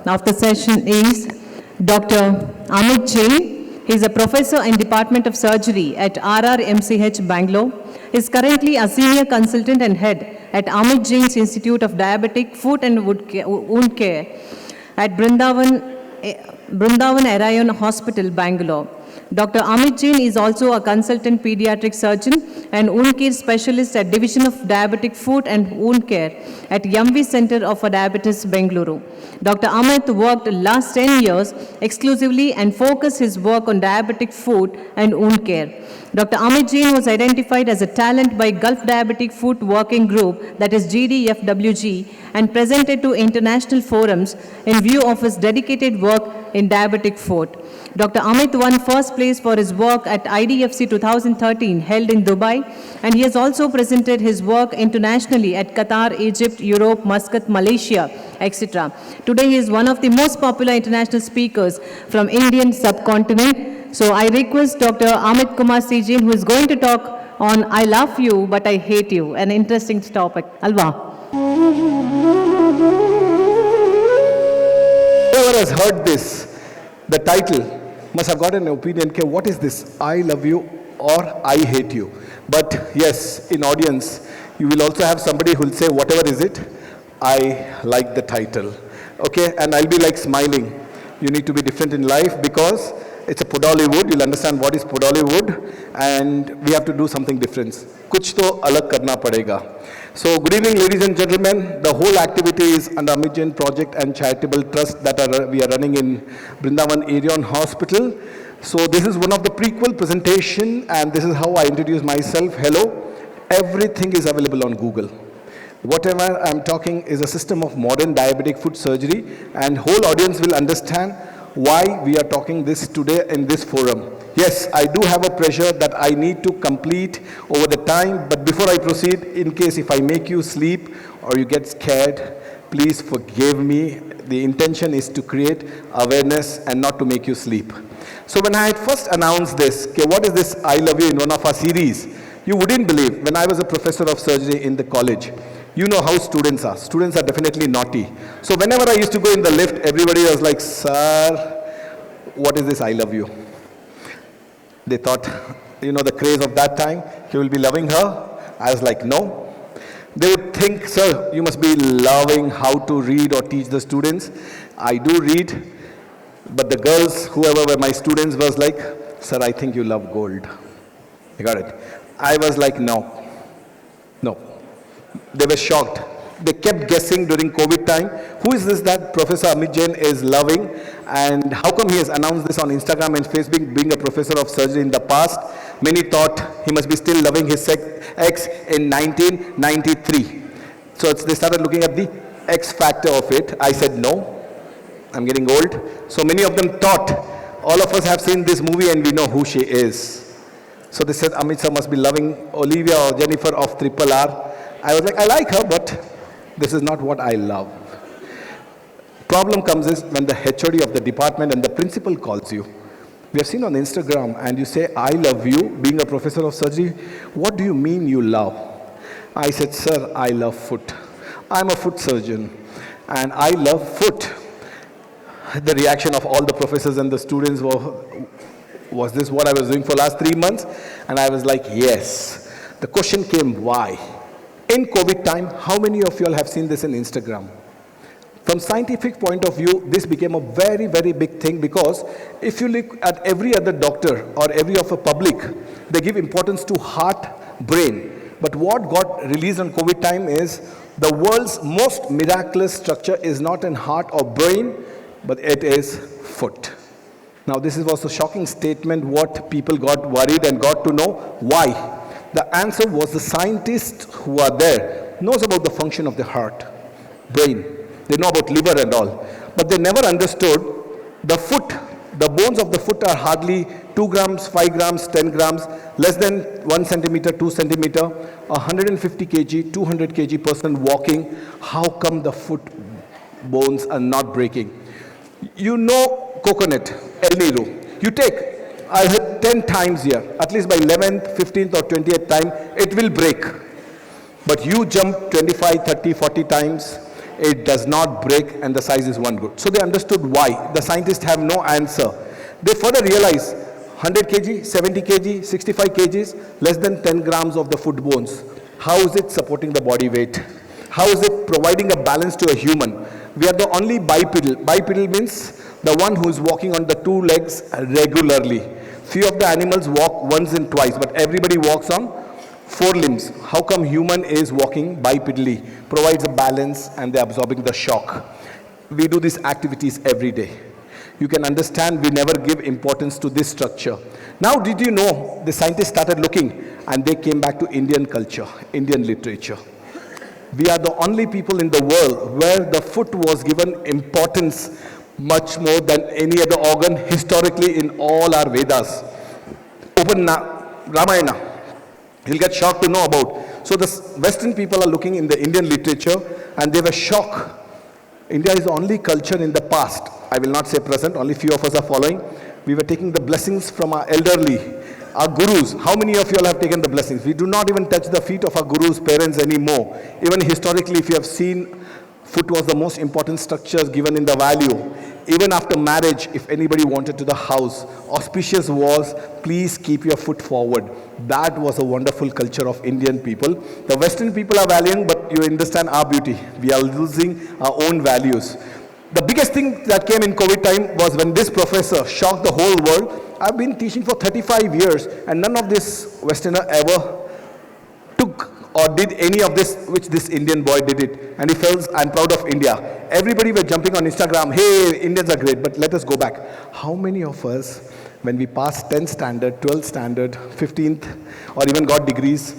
of the session is Dr. Amit Jain. He is a professor in Department of Surgery at RRMCH, Bangalore. He is currently a senior consultant and head at Amit Jain's Institute of Diabetic Foot and Wound Care at Brindavan Arayan Hospital, Bangalore. Dr. Amit Jain is also a consultant pediatric surgeon and wound care specialist at Division of Diabetic Foot and Wound Care at Yamvi Center of Diabetes, Bengaluru. Dr. Amit worked last 10 years exclusively and focused his work on diabetic foot and wound care. Dr. Amit Jain was identified as a talent by Gulf Diabetic Foot Working Group, that is GDFWG, and presented to international forums in view of his dedicated work in diabetic foot. Dr. Amit won first place for his work at IDFC 2013 held in Dubai, and he has also presented his work internationally at Qatar, Egypt, Europe, Muscat, Malaysia, etc. Today he is one of the most popular international speakers from Indian subcontinent. So I request Dr. Amit Kumar CJ, who is going to talk on I love you but I hate you, an interesting topic. Alva. Whoever has heard this, the title, must have got an opinion, okay, what is this? I love you or I hate you. But yes, in audience, you will also have somebody who will say, whatever is it, I like the title. Okay, and I'll be like smiling. You need to be different in life because it's a Podollywood. You'll understand what is Podollywood, and we have to do something different. Kuch to alag karna padega. So, good evening, ladies and gentlemen. The whole activity is under Amit Jain Project and Charitable Trust that we are running in Brindavan Arayan Hospital. So, this is one of the prequel presentation, and this is how I introduce myself. Hello. Everything is available on Google. Whatever I'm talking is a system of modern diabetic foot surgery, and whole audience will understand why we are talking this today in this forum. Yes, I do have a pressure that I need to complete over the time, but before I proceed, in case if I make you sleep or you get scared, please forgive me. The intention is to create awareness and not to make you sleep. So when I had first announced this, okay, what is this I love you in one of our series, you wouldn't believe, when I was a professor of surgery in the college, you know how students are. Students are definitely naughty. So whenever I used to go in the lift, everybody was like, sir, what is this I love you? They thought, you know, the craze of that time, he will be loving her. I was like, no. They would think, sir, you must be loving how to read or teach the students. I do read, but the girls, whoever were my students, was like, sir, I think you love gold. You got it? I was like, no. They were shocked. They kept guessing during COVID time, who is this that Professor Amit Jain is loving, and how come he has announced this on Instagram and Facebook, being a professor of surgery in the past. Many thought he must be still loving his ex in 1993. So they started looking at the X factor of it. I said, no, I'm getting old. So many of them thought, all of us have seen this movie and we know who she is. So they said, Amit sir must be loving Olivia or Jennifer of Triple R. I was like, I like her, but this is not what I love. Problem comes is when the HOD of the department and the principal calls you. We have seen on Instagram and you say, I love you, being a professor of surgery. What do you mean you love? I said, sir, I love foot. I'm a foot surgeon and I love foot. The reaction of all the professors and the students was this what I was doing for last 3 months? And I was like, yes. The question came, why? In COVID time, how many of you all have seen this in Instagram? From scientific point of view, this became a very, very big thing because if you look at every other doctor or every of a public, they give importance to heart, brain. But what got released on COVID time is the world's most miraculous structure is not in heart or brain, but it is foot. Now this was a shocking statement what people got worried and got to know why. The answer was the scientists who are there knows about the function of the heart, brain. They know about liver and all. But they never understood the foot. The bones of the foot are hardly 2 grams, 5 grams, 10 grams, less than 1 centimeter, 2 centimeter, 150 kg, 200 kg person walking. How come the foot bones are not breaking? You know coconut, El Niro. You take, I heard 10 times here, at least by 11th, 15th or 20th time, it will break. But you jump 25, 30, 40 times, it does not break, and the size is one good. So they understood why. The scientists have no answer. They further realized 100 kg, 70 kg, 65 kgs, less than 10 grams of the foot bones. How is it supporting the body weight? How is it providing a balance to a human? We are the only bipedal. Bipedal means the one who is walking on the two legs regularly. Few of the animals walk once and twice, but everybody walks on four limbs. How come human is walking bipedally? Provides a balance and they're absorbing the shock. We do these activities every day. You can understand we never give importance to this structure. Now, did you know the scientists started looking and they came back to Indian culture, Indian literature. We are the only people in the world where the foot was given importance much more than any other organ historically in all our Vedas. Open Ramayana, you'll get shocked to know about. So the Western people are looking in the Indian literature and they were shocked. India is the only culture in the past, I will not say present, only few of us are following. We were taking the blessings from our elderly, our gurus. How many of you all have taken the blessings? We do not even touch the feet of our gurus' parents anymore. Even historically, if you have seen, foot was the most important structure given in the value. Even after marriage, if anybody wanted to the house, auspicious was, please keep your foot forward. That was a wonderful culture of Indian people. The Western people are valuing, but you understand our beauty. We are losing our own values. The biggest thing that came in COVID time was when this professor shocked the whole world. I've been teaching for 35 years and none of this Westerner ever took or did any of this, which this Indian boy did it. And he felt, I'm proud of India. Everybody were jumping on Instagram, hey, Indians are great, but let us go back. How many of us, when we passed 10th standard, 12th standard, 15th, or even got degrees,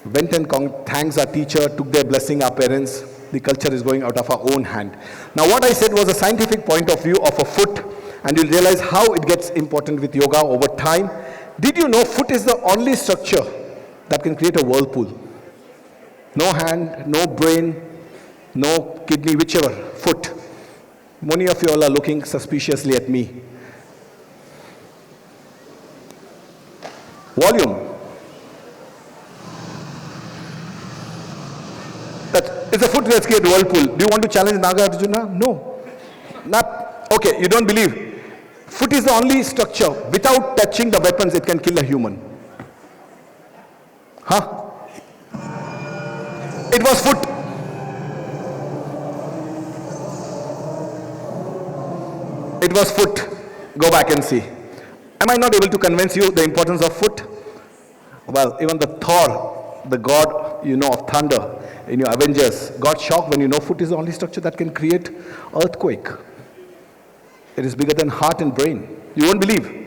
went and thanks our teacher, took their blessing, our parents, the culture is going out of our own hand. Now what I said was a scientific point of view of a foot, and you'll realize how it gets important with yoga over time. Did you know foot is the only structure that can create a whirlpool? No hand, no brain, no kidney, whichever, foot. Many of you all are looking suspiciously at me. Volume. It's a foot that's created whirlpool. Do you want to challenge Nagarjuna? No. Not. Okay, you don't believe. Foot is the only structure. Without touching the weapons, it can kill a human. Huh? It was foot. It was foot. Go back and see. Am I not able to convince you the importance of foot? Well, even the Thor, the god, of thunder, in your Avengers, got shocked when foot is the only structure that can create earthquake. It is bigger than heart and brain. You won't believe.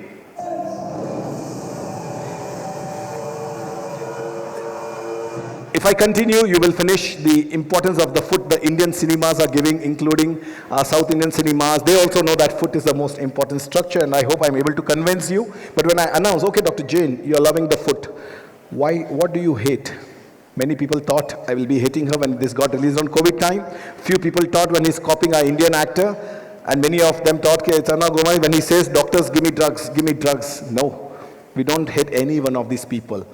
If I continue, you will finish the importance of the foot the Indian cinemas are giving, including South Indian cinemas. They also know that foot is the most important structure, and I hope I'm able to convince you. But when I announce, okay, Dr. Jain, you're loving the foot. Why? What do you hate? Many people thought I will be hating her when this got released on COVID time. Few people thought when he's copying our Indian actor, and many of them thought when he says, doctors, give me drugs, give me drugs. No, we don't hate any one of these people.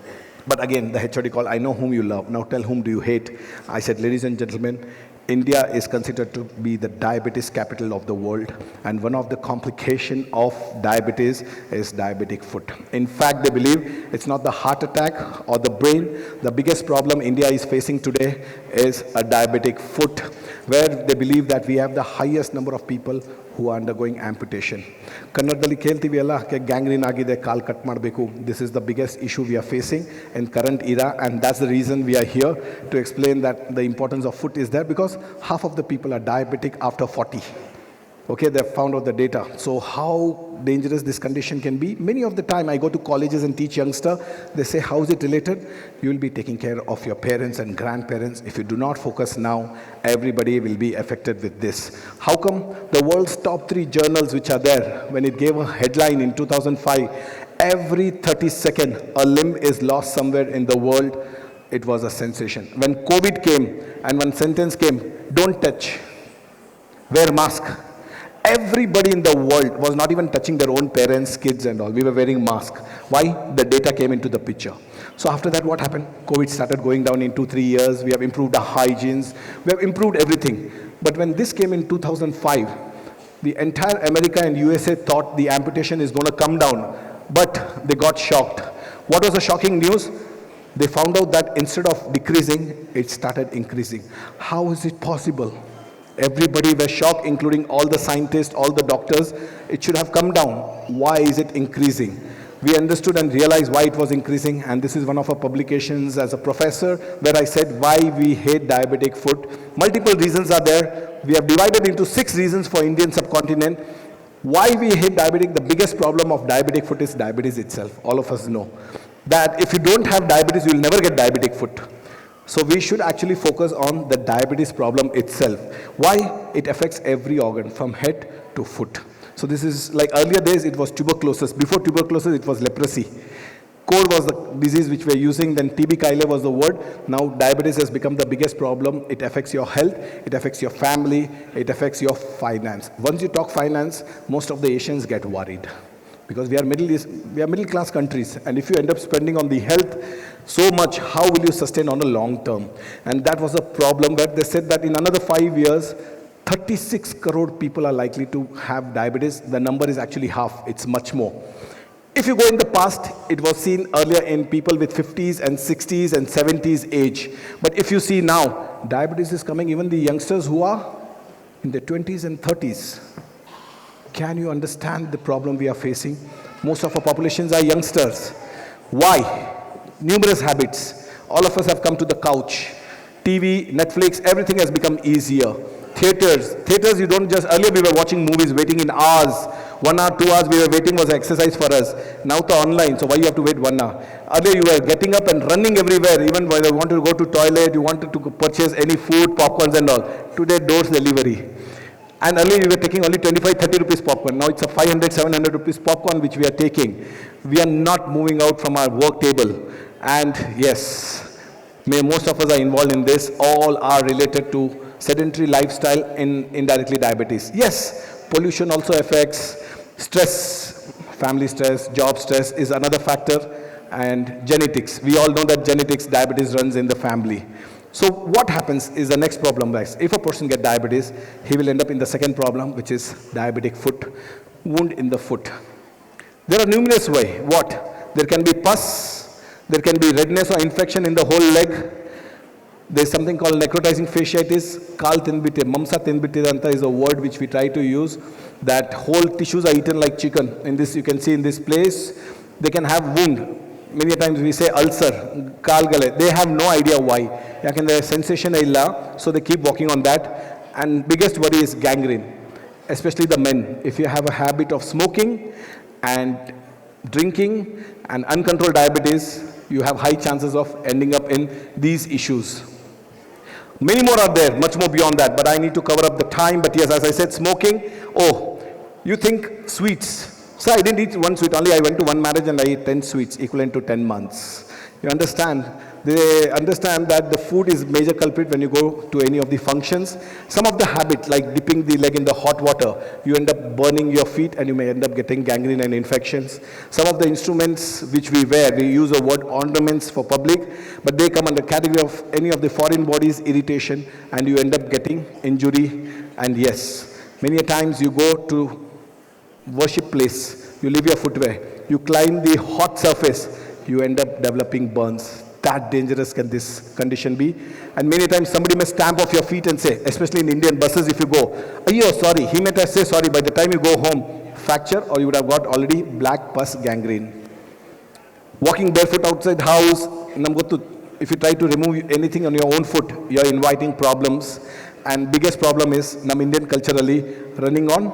But again, the HOD called, I know whom you love. Now tell whom do you hate. I said, ladies and gentlemen, India is considered to be the diabetes capital of the world. And one of the complications of diabetes is diabetic foot. In fact, they believe it's not the heart attack or the brain. The biggest problem India is facing today is a diabetic foot, where they believe that we have the highest number of people who are undergoing amputation. Kannadalli keltivi alla ke gangrene agide kaal cut ಮಾಡಬೇಕು. This is the biggest issue we are facing in current era, and that's the reason we are here to explain that the importance of foot is there, because half of the people are diabetic after 40. Okay, they've found out the data. So how dangerous this condition can be? Many of the time I go to colleges and teach youngsters, they say, how is it related? You will be taking care of your parents and grandparents. If you do not focus now, everybody will be affected with this. How come the world's top 3 journals which are there, when it gave a headline in 2005, every 30 seconds a limb is lost somewhere in the world, it was a sensation. When COVID came and one sentence came, don't touch, wear mask. Everybody in the world was not even touching their own parents, kids and all. We were wearing masks. Why? The data came into the picture. So after that, what happened? COVID started going down in 2-3 years. We have improved our hygienes. We have improved everything. But when this came in 2005, the entire America and USA thought the amputation is going to come down, but they got shocked. What was the shocking news? They found out that instead of decreasing, it started increasing. How is it possible? Everybody was shocked, including all the scientists, all the doctors. It should have come down. Why is it increasing? We understood and realized why it was increasing, and this is one of our publications as a professor where I said why we hate diabetic food. Multiple reasons are there. We have divided into 6 reasons for Indian subcontinent. Why we hate diabetic? The biggest problem of diabetic foot is diabetes itself. All of us know that if you don't have diabetes, you will never get diabetic foot. So we should actually focus on the diabetes problem itself. Why? It affects every organ from head to foot. So this is like earlier days it was tuberculosis. Before tuberculosis it was leprosy. Core was the disease which we are using, then TB Kyle was the word. Now diabetes has become the biggest problem. It affects your health, it affects your family, it affects your finance. Once you talk finance, most of the Asians get worried. Because we are middle class countries, and if you end up spending on the health so much, how will you sustain on a long term? And that was a problem where they said that in another 5 years, 36 crore people are likely to have diabetes. The number is actually half, it's much more. If you go in the past, it was seen earlier in people with 50s and 60s and 70s age. But if you see now, diabetes is coming even the youngsters who are in their 20s and 30s. Can you understand the problem we are facing? Most of our populations are youngsters. Why? Numerous habits. All of us have come to the couch. TV, Netflix, everything has become easier. Theaters, you don't just, earlier we were watching movies, waiting in hours. 1 hour, 2 hours we were waiting was exercise for us. Now it's online, so why you have to wait 1 hour? Earlier you were getting up and running everywhere, even when you wanted to go to toilet, you wanted to purchase any food, popcorns and all. Today, doors delivery. And earlier you were taking only 25, 30 rupees popcorn. Now it's a 500, 700 rupees popcorn which we are taking. We are not moving out from our work table. And yes, most of us are involved in this. All are related to sedentary lifestyle and indirectly diabetes. Yes, pollution also affects. Stress, family stress, job stress is another factor. And genetics. We all know that genetics, diabetes runs in the family. So what happens is the next problem, guys. If a person gets diabetes, he will end up in the second problem, which is diabetic foot, wound in the foot. There are numerous ways. What? There can be pus, there can be redness or infection in the whole leg. There is something called necrotizing fasciitis. Kal tinbite, mamsa tinbite is a word which we try to use. That whole tissues are eaten like chicken. In this, you can see in this place, they can have wound. Many times we say ulcer, kalgale. They have no idea why. Yakandre sensation illa, so they keep walking on that. And biggest worry is gangrene, especially the men. If you have a habit of smoking and drinking and uncontrolled diabetes, you have high chances of ending up in these issues. Many more are there, much more beyond that, but I need to cover up the time. But yes, as I said, smoking. Oh, you think sweets. So I didn't eat one sweet, only I went to one marriage and I ate 10 sweets, equivalent to 10 months. You understand? They understand that the food is major culprit when you go to any of the functions. Some of the habits, like dipping the leg in the hot water, you end up burning your feet and you may end up getting gangrene and infections. Some of the instruments which we wear, we use the word ornaments for public, but they come under category of any of the foreign bodies irritation and you end up getting injury. And yes, many a times you go to worship place, you leave your footwear, you climb the hot surface, you end up developing burns. That dangerous can this condition be. And many times somebody may stamp off your feet and say, especially in Indian buses, if you go, "Ayyo, sorry," he may say sorry. By the time you go home, fracture, or you would have got already black pus gangrene. Walking barefoot outside house, if you try to remove anything on your own foot, you are inviting problems. And biggest problem is, Indian culturally, running on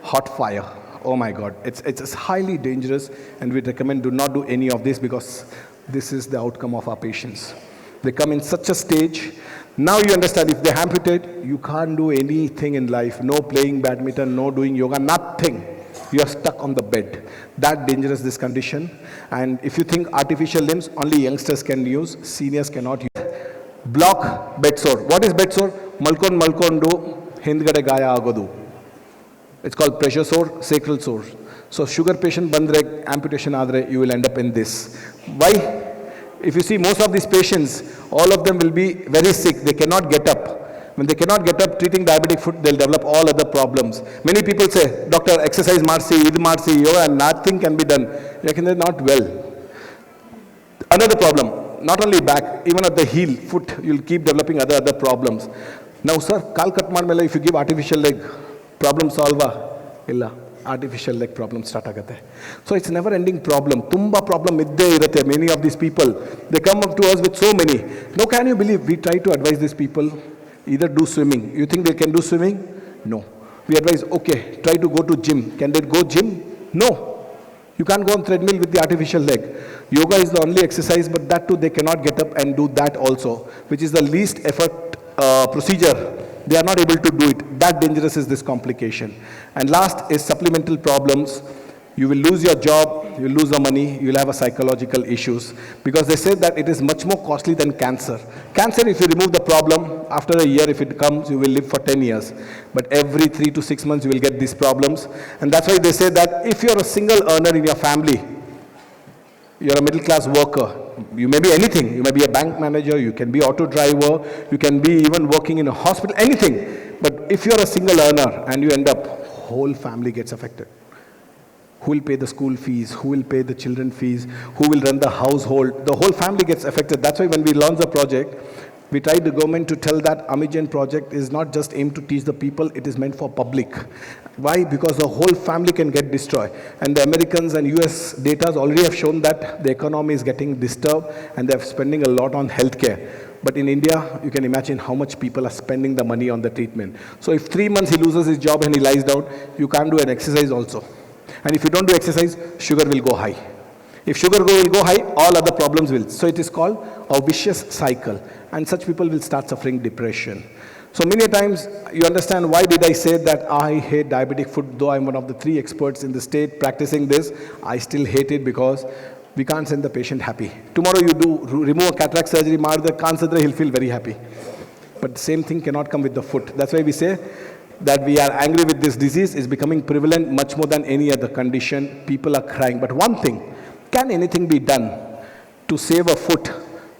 hot fire. Oh my God, it's highly dangerous, and we recommend do not do any of this because this is the outcome of our patients. They come in such a stage. Now you understand, if they amputate, you can't do anything in life. No playing badminton, no doing yoga, nothing. You are stuck on the bed. That dangerous, this condition. And if you think artificial limbs, only youngsters can use, seniors cannot use. Block bed sore. What is bed sore? Malkondu hindgade gaya agodu. It's called pressure sore, sacral sore. So sugar patient bandre, amputation adre, you will end up in this. Why? If you see most of these patients, all of them will be very sick. They cannot get up. When they cannot get up treating diabetic foot, they'll develop all other problems. Many people say, doctor, exercise marsi, idu marsi, yoga, and nothing can be done. They're not well. Another problem, not only back, even at the heel, foot, you'll keep developing other problems. Now, sir, kal cut madmele, if you give artificial leg, problem solver, illa, artificial leg problem start agate. So it's never ending problem. Tumba problem idde irate. Many of these people, they come up to us with so many. Now, can you believe we try to advise these people, either do swimming. You think they can do swimming? No. We advise, okay, try to go to gym. Can they go gym? No. You can't go on treadmill with the artificial leg. Yoga is the only exercise, but that too they cannot get up and do that also, which is the least effort procedure. They are not able to do it. That dangerous is this complication. And last is supplemental problems. You will lose your job, you will lose the money, you will have a psychological issues, because they say that it is much more costly than cancer. Cancer, if you remove the problem, after a year if it comes, you will live for 10 years. But every 3 to 6 months you will get these problems. And that's why they say that if you're a single earner in your family, you're a middle class worker, you may be anything, you may be a bank manager, you can be auto driver, you can be even working in a hospital, anything. But if you're a single earner and you end up, whole family gets affected. Who will pay the school fees? Who will pay the children fees? Who will run the household? The whole family gets affected. That's why when we launched the project, we tried the government to tell that Amit Jain project is not just aimed to teach the people, it is meant for public. Why? Because the whole family can get destroyed. And the Americans and US data already have shown that the economy is getting disturbed and they're spending a lot on healthcare. But in India, you can imagine how much people are spending the money on the treatment. So if 3 months he loses his job and he lies down, you can't do an exercise also. And if you don't do exercise, sugar will go high. If sugar will go high, all other problems will. So it is called a vicious cycle. And such people will start suffering depression. So many times, you understand why did I say that I hate diabetic foot, though I'm one of the 3 experts in the state practicing this, I still hate it because we can't send the patient happy. Tomorrow you do remove a cataract surgery, the cancer, he'll feel very happy. But the same thing cannot come with the foot. That's why we say that we are angry with this disease is becoming prevalent much more than any other condition. People are crying. But one thing, can anything be done to save a foot?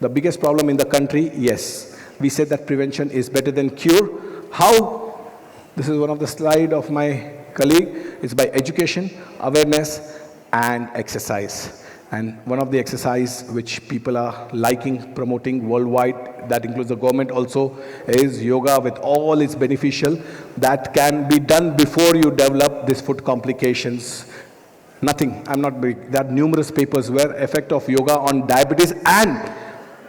The biggest problem in the country, yes. We said that prevention is better than cure. How? This is one of the slides of my colleague. It's by education, awareness, and exercise. And one of the exercise which people are liking, promoting worldwide, that includes the government also, is yoga with all its beneficial. That can be done before you develop these foot complications. Nothing, I'm not big. There are numerous papers where effect of yoga on diabetes, and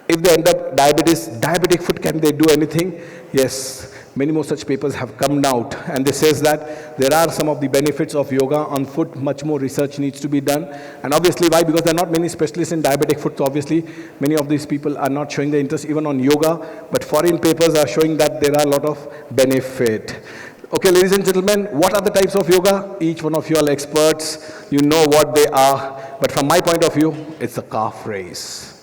if they end up diabetic foot, can they do anything? Yes. Many more such papers have come out, and they says that there are some of the benefits of yoga on foot. Much more research needs to be done. And obviously, why? Because there are not many specialists in diabetic foot. So obviously, many of these people are not showing the interest even on yoga. But foreign papers are showing that there are a lot of benefit. Okay, ladies and gentlemen, what are the types of yoga? Each one of you are experts. You know what they are. But from my point of view, it's a calf raise.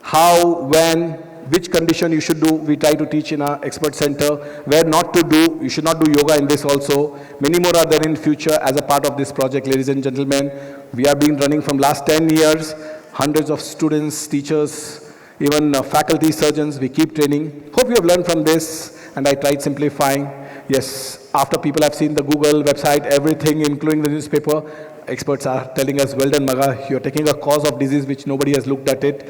How, when, which condition you should do, we try to teach in our expert center. Where not to do, you should not do yoga in this also. Many more are there in future as a part of this project, ladies and gentlemen. We have been running from last 10 years. Hundreds of students, teachers, even faculty, surgeons, we keep training. Hope you have learned from this, and I tried simplifying. Yes, after people have seen the Google website, everything, including the newspaper, experts are telling us, well done, Maga, you're taking a cause of disease which nobody has looked at it.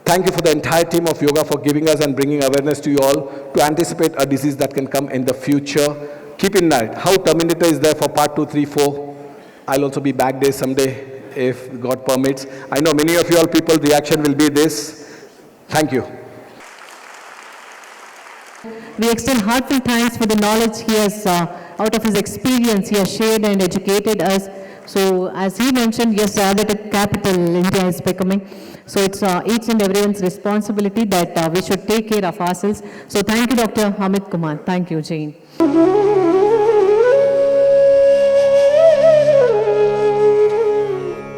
Thank you for the entire team of yoga for giving us and bringing awareness to you all to anticipate a disease that can come in the future. Keep in mind how Terminator is there for part 2, 3, 4. I'll also be back there someday if God permits. I know many of you all people, the reaction will be this. Thank you. We extend heartfelt thanks for the knowledge he has, out of his experience, he has shared and educated us. So as he mentioned, yes, diabetic capital India is becoming. So it's each and everyone's responsibility that we should take care of ourselves. So thank you, Dr. Amit Kumar. Thank you, Jain.